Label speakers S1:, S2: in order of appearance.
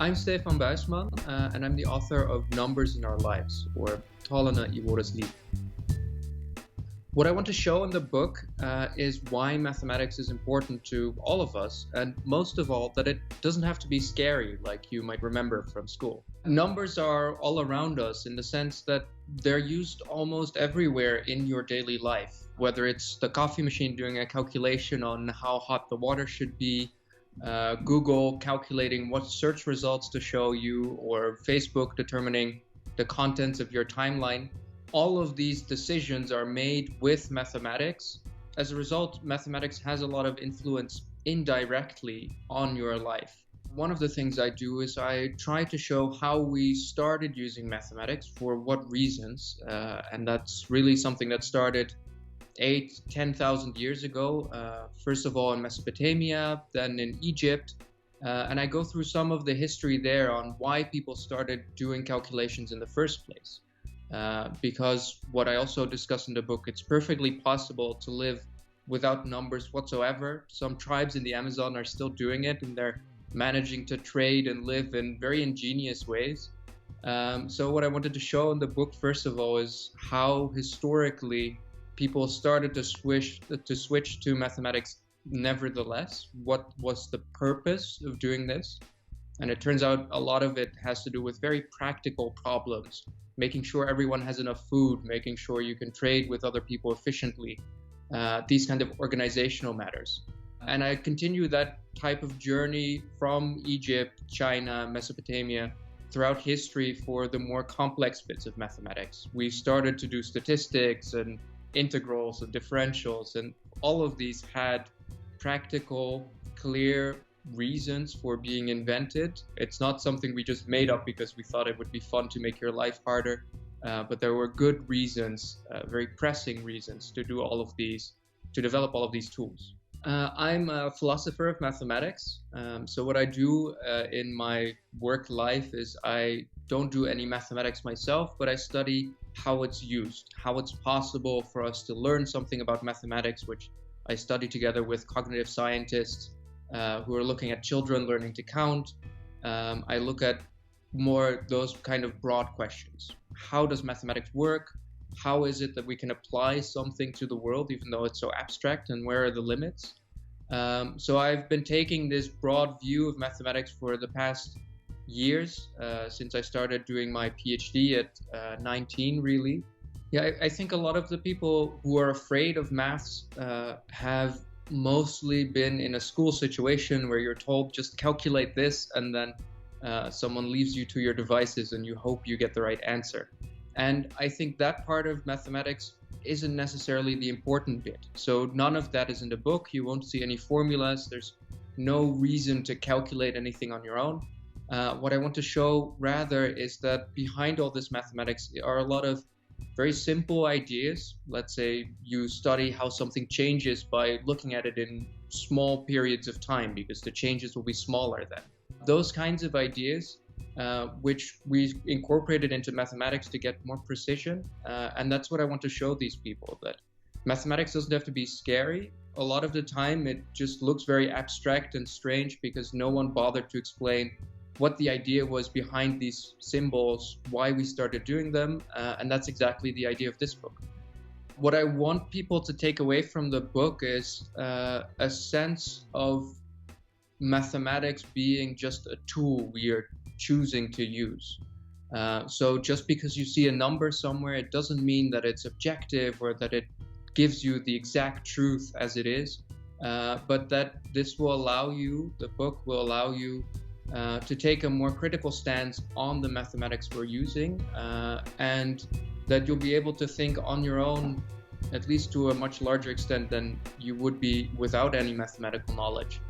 S1: I'm Stefan Buijsman, and I'm the author of Numbers in Our Lives, or Tallene, vores, livet. What I want to show in the book is why mathematics is important to all of us, and most of all, that it doesn't have to be scary like you might remember from school. Numbers are all around us in the sense that they're used almost everywhere in your daily life, whether it's the coffee machine doing a calculation on how hot the water should be, Google calculating what search results to show you, or Facebook determining the contents of your timeline. All of these decisions are made with mathematics. As a result, mathematics has a lot of influence indirectly on your life. One of the things I do is I try to show how we started using mathematics, for what reasons, and that's really something that started 10,000 years ago, first of all in Mesopotamia, then in Egypt, and I go through some of the history there on why people started doing calculations in the first place. Because what I also discuss in the book, it's perfectly possible to live without numbers whatsoever. Some tribes in the Amazon are still doing it, and they're managing to trade and live in very ingenious ways. So what I wanted to show in the book, first of all, is how historically people started to switch to mathematics nevertheless. What was the purpose of doing this? And it turns out a lot of it has to do with very practical problems, making sure everyone has enough food, making sure you can trade with other people efficiently, these kind of organizational matters. And I continue that type of journey from Egypt, China, Mesopotamia, throughout history for the more complex bits of mathematics. We started to do statistics and integrals and differentials, and all of these had practical, clear reasons for being invented. It's not something we just made up because we thought it would be fun to make your life harder, but there were good reasons, very pressing reasons to do all of these, to develop all of these tools. I'm a philosopher of mathematics, so what I do in my work life is I don't do any mathematics myself, but I study how it's used, how it's possible for us to learn something about mathematics, which I study together with cognitive scientists who are looking at children learning to count. I look at more those kind of broad questions. How does mathematics work? How is it that we can apply something to the world, even though it's so abstract, and where are the limits? So I've been taking this broad view of mathematics for the past years, since I started doing my PhD at 19, really. Yeah, I think a lot of the people who are afraid of maths have mostly been in a school situation where you're told just calculate this, and then someone leaves you to your devices and you hope you get the right answer. And I think that part of mathematics isn't necessarily the important bit. So none of that is in the book. You won't see any formulas. There's no reason to calculate anything on your own. What I want to show rather is that behind all this mathematics are a lot of very simple ideas. Let's say you study how something changes by looking at it in small periods of time, because the changes will be smaller then. Those kinds of ideas, which we incorporated into mathematics to get more precision. And that's what I want to show these people, that mathematics doesn't have to be scary. A lot of the time it just looks very abstract and strange because no one bothered to explain what the idea was behind these symbols, why we started doing them, and that's exactly the idea of this book. What I want people to take away from the book is a sense of mathematics being just a tool we are choosing to use. So just because you see a number somewhere, it doesn't mean that it's objective or that it gives you the exact truth as it is, but that this will allow you, the book will allow you to take a more critical stance on the mathematics we're using, and that you'll be able to think on your own, at least to a much larger extent than you would be without any mathematical knowledge.